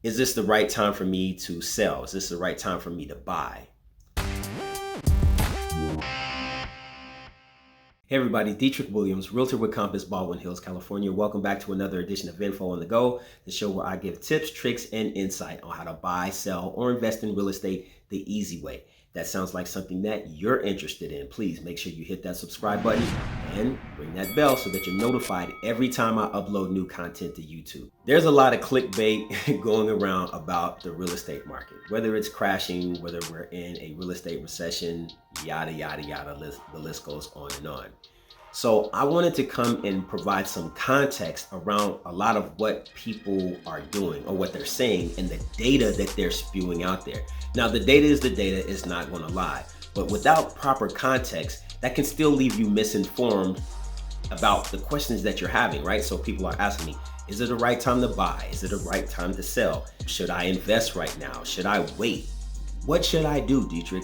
Is this the right time for me to sell? Is this the right time for me to buy? Hey everybody, Dietric Williams, realtor with Compass, Baldwin Hills, California. Welcome back to another edition of Info on the Go, the show where I give tips, tricks, and insight on how to buy, sell, or invest in real estate the easy way. That sounds like something that you're interested in. Please make sure you hit that subscribe button and ring that bell so that you're notified every time I upload new content to YouTube. There's a lot of clickbait going around about the real estate market, whether it's crashing, whether we're in a real estate recession, yada, yada, yada, the list goes on and on. So I wanted to come and provide some context around a lot of what people are doing or what they're saying and the data that they're spewing out there. Now, the data is the data, is not going to lie, but without proper context, that can still leave you misinformed about the questions that you're having, right? So people are asking me, is it the right time to buy? Is it the right time to sell? Should I invest right now? Should I wait? What should I do, Dietric?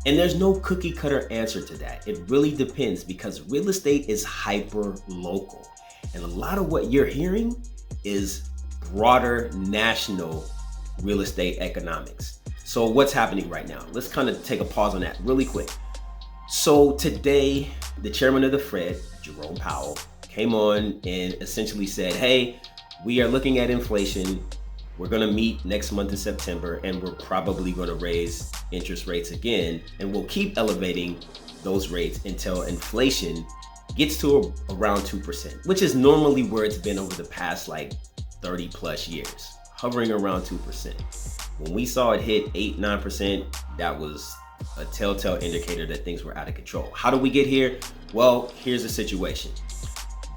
And there's no cookie cutter answer to that. It really depends because real estate is hyper local. And a lot of what you're hearing is broader national real estate economics. So what's happening right now? Let's kind of take a pause on that really quick. So today, the chairman of the Fed, Jerome Powell, came on and essentially said, hey, we are looking at inflation. We're going to meet next month in September, and we're probably going to raise interest rates again, and we'll keep elevating those rates until inflation gets to around 2%, which is normally where it's been over the past like 30 plus years, hovering around 2%. When we saw it hit 8-9%, that was a telltale indicator that things were out of control. How do we get here? Well, here's the situation.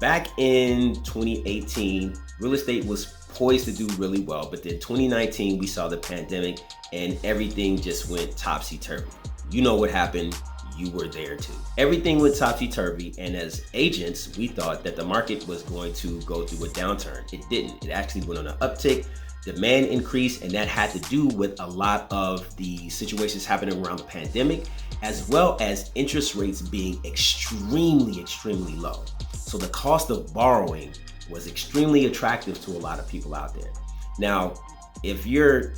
Back in 2018, real estate was poised to do really well, but then 2019 we saw the pandemic and everything just went topsy-turvy. You know what happened, you were there too. Everything went topsy-turvy, and as agents we thought that the market was going to go through a downturn. It didn't. It actually went on an uptick. Demand increased, and that had to do with a lot of the situations happening around the pandemic, as well as interest rates being extremely low. So the cost of borrowing was extremely attractive to a lot of people out there. Now, if you're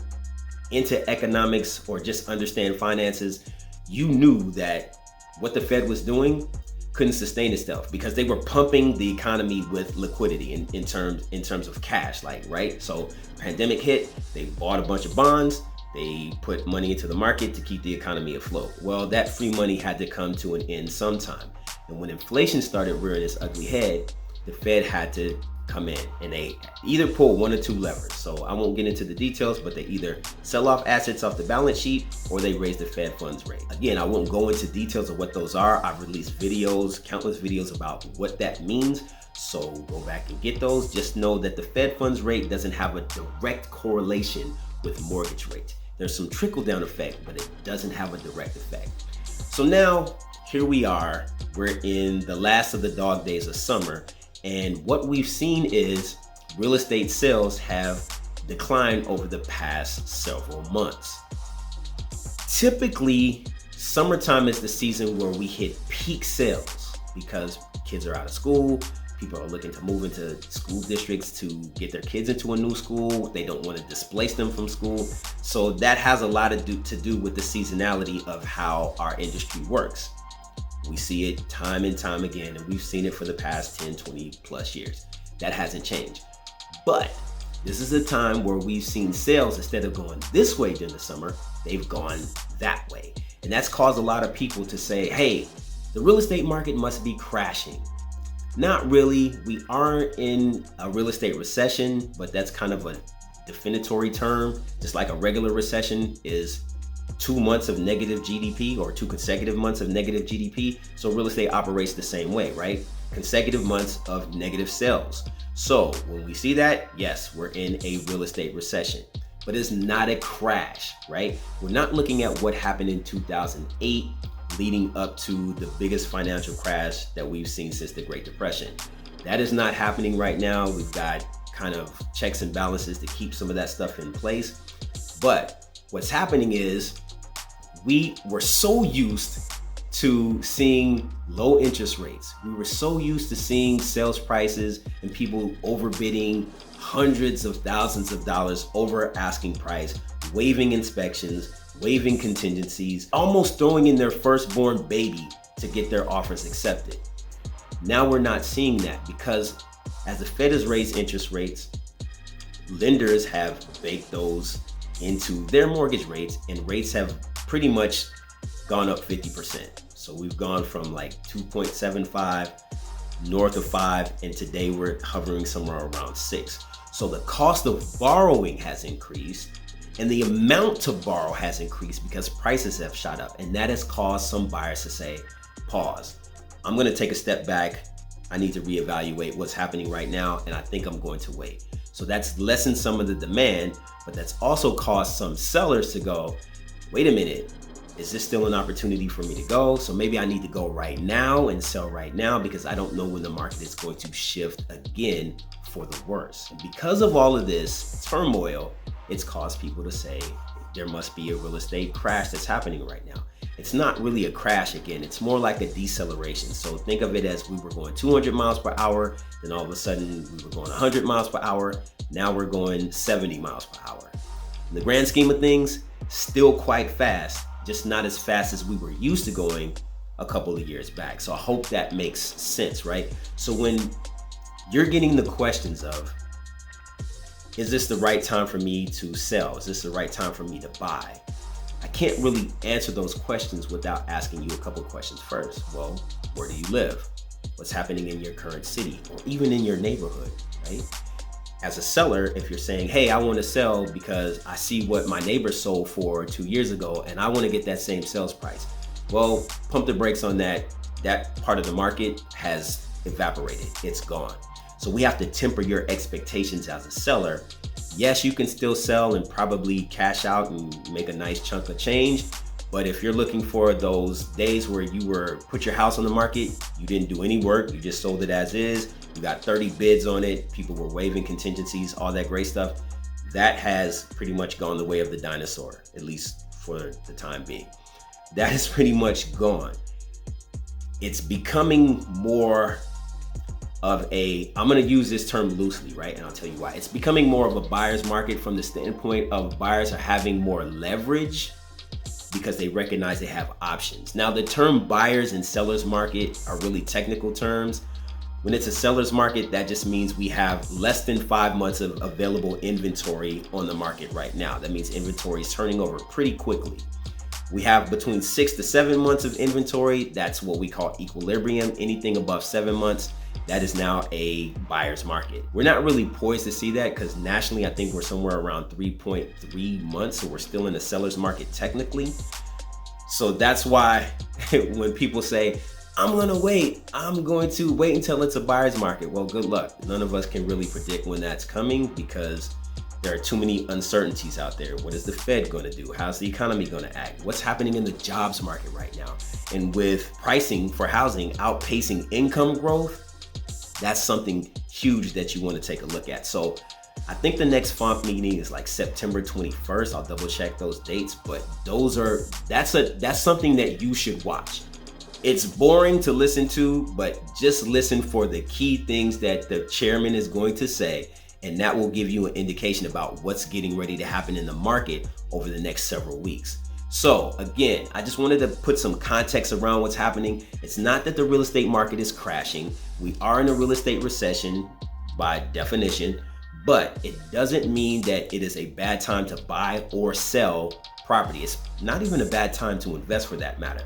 into economics or just understand finances, you knew that what the Fed was doing couldn't sustain itself because they were pumping the economy with liquidity in terms of cash, like, right? So pandemic hit, they bought a bunch of bonds, they put money into the market to keep the economy afloat. Well, that free money had to come to an end sometime. And when inflation started rearing its ugly head, the Fed had to come in and they either pull one or two levers. So I won't get into the details, but they either sell off assets off the balance sheet or they raise the Fed funds rate. Again, I won't go into details of what those are. I've released videos, countless videos about what that means. So go back and get those. Just know that the Fed funds rate doesn't have a direct correlation with mortgage rates. There's some trickle down effect, but it doesn't have a direct effect. So now here we are, we're in the last of the dog days of summer. And what we've seen is real estate sales have declined over the past several months. Typically, summertime is the season where we hit peak sales because kids are out of school, people are looking to move into school districts to get their kids into a new school. They don't want to displace them from school. So that has a lot to do with the seasonality of how our industry works. We see it time and time again, and we've seen it for the past 10, 20 plus years. That hasn't changed. But this is a time where we've seen sales, instead of going this way during the summer, they've gone that way. And that's caused a lot of people to say, hey, the real estate market must be crashing. Not really. We aren't in a real estate recession, but that's kind of a definitory term. Just like a regular recession is 2 months of negative GDP or 2 consecutive months of negative GDP. So real estate operates the same way, right? Consecutive months of negative sales. So when we see that, yes, we're in a real estate recession, but it's not a crash, right? We're not looking at what happened in 2008 leading up to the biggest financial crash that we've seen since the Great Depression. That is not happening right now. We've got kind of checks and balances to keep some of that stuff in place. But what's happening is we were so used to seeing low interest rates. We were so used to seeing sales prices and people overbidding hundreds of thousands of dollars over asking price, waiving inspections, waiving contingencies, almost throwing in their firstborn baby to get their offers accepted. Now we're not seeing that because as the Fed has raised interest rates, lenders have baked those into their mortgage rates, and rates have pretty much gone up 50%. So we've gone from like 2.75 north of 5, and today we're hovering somewhere around 6. So the cost of borrowing has increased, and the amount to borrow has increased because prices have shot up, and that has caused some buyers to say, pause. I'm gonna take a step back. I need to reevaluate what's happening right now, and I think I'm going to wait. So that's lessened some of the demand, but that's also caused some sellers to go, wait a minute, is this still an opportunity for me to go? So maybe I need to go right now and sell right now because I don't know when the market is going to shift again for the worse. And because of all of this turmoil, it's caused people to say there must be a real estate crash that's happening right now. It's not really a crash again, it's more like a deceleration. So think of it as we were going 200 miles per hour, then all of a sudden we were going 100 miles per hour, now we're going 70 miles per hour. In the grand scheme of things, still quite fast, just not as fast as we were used to going a couple of years back. So I hope that makes sense, right? So when you're getting the questions of, is this the right time for me to sell? Is this the right time for me to buy? I can't really answer those questions without asking you a couple questions first. Well, where do you live? What's happening in your current city or even in your neighborhood, right? As a seller, if you're saying, hey, I want to sell because I see what my neighbor sold for 2 years ago and I want to get that same sales price. Well, pump the brakes on that. That part of the market has evaporated. It's gone. So we have to temper your expectations as a seller. Yes, you can still sell and probably cash out and make a nice chunk of change. But if you're looking for those days where you put your house on the market, you didn't do any work, you just sold it as is, you got 30 bids on it, people were waiving contingencies, all that great stuff, that has pretty much gone the way of the dinosaur, at least for the time being. That is pretty much gone. It's becoming more of I'm gonna use this term loosely, right? And I'll tell you why. It's becoming more of a buyer's market from the standpoint of buyers are having more leverage because they recognize they have options. Now, the term buyers and sellers market are really technical terms. When it's a seller's market, that just means we have less than 5 months of available inventory on the market right now. That means inventory is turning over pretty quickly. We have between 6 to 7 months of inventory. That's what we call equilibrium. Anything above 7 months, that is now a buyer's market. We're not really poised to see that because nationally, I think we're somewhere around 3.3 months. So we're still in the seller's market technically. So that's why when people say, I'm going to wait until it's a buyer's market. Well, good luck. None of us can really predict when that's coming because there are too many uncertainties out there. What is the Fed going to do? How's the economy going to act? What's happening in the jobs market right now? And with pricing for housing outpacing income growth, that's something huge that you want to take a look at. So I think the next FOMC meeting is like September 21st. I'll double check those dates, but that's something that you should watch. It's boring to listen to, but just listen for the key things that the chairman is going to say, and that will give you an indication about what's getting ready to happen in the market over the next several weeks. So again, I just wanted to put some context around what's happening. It's not that the real estate market is crashing. We are in a real estate recession by definition, but it doesn't mean that it is a bad time to buy or sell property. It's not even a bad time to invest for that matter.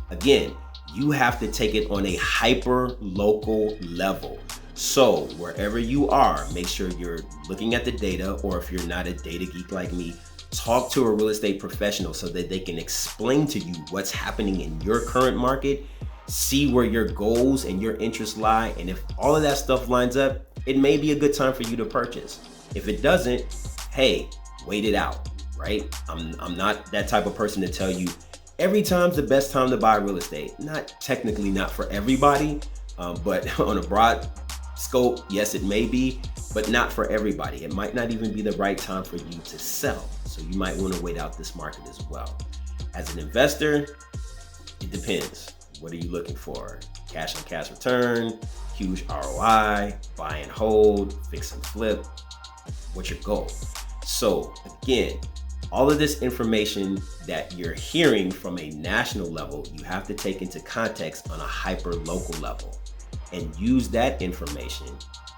Again, you have to take it on a hyper local level. So wherever you are, make sure you're looking at the data, or if you're not a data geek like me, talk to a real estate professional so that they can explain to you what's happening in your current market, see where your goals and your interests lie, and if all of that stuff lines up, it may be a good time for you to purchase. If it doesn't, hey, wait it out, right? I'm not that type of person to tell you every time's the best time to buy real estate. Technically not for everybody, but on a broad scope, yes, it may be, but not for everybody. It might not even be the right time for you to sell. So you might want to wait out this market as well. As an investor, it depends. What are you looking for? Cash on cash return, huge ROI, buy and hold, fix and flip. What's your goal? So again, all of this information that you're hearing from a national level, you have to take into context on a hyper local level and use that information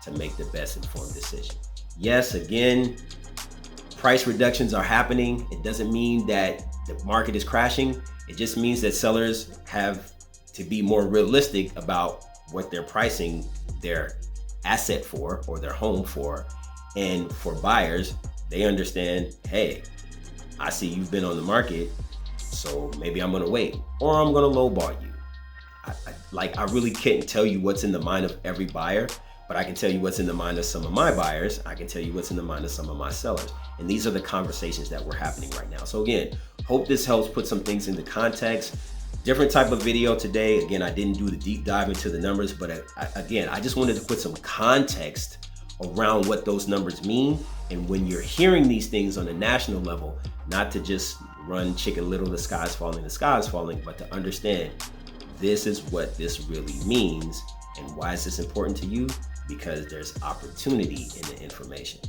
to make the best informed decision. Yes, again, price reductions are happening. It doesn't mean that the market is crashing. It just means that sellers have to be more realistic about what they're pricing their asset for or their home for. And for buyers, they understand, hey, I see you've been on the market, so maybe I'm gonna wait, or I'm gonna lowball you. I really can't tell you what's in the mind of every buyer, but I can tell you what's in the mind of some of my buyers. I can tell you what's in the mind of some of my sellers. And these are the conversations that were happening right now. So again, hope this helps put some things into context. Different type of video today. Again, I didn't do the deep dive into the numbers, but I just wanted to put some context around what those numbers mean. And when you're hearing these things on a national level, not to just run Chicken Little, the sky's falling, but to understand this is what this really means. And why is this important to you? Because there's opportunity in the information.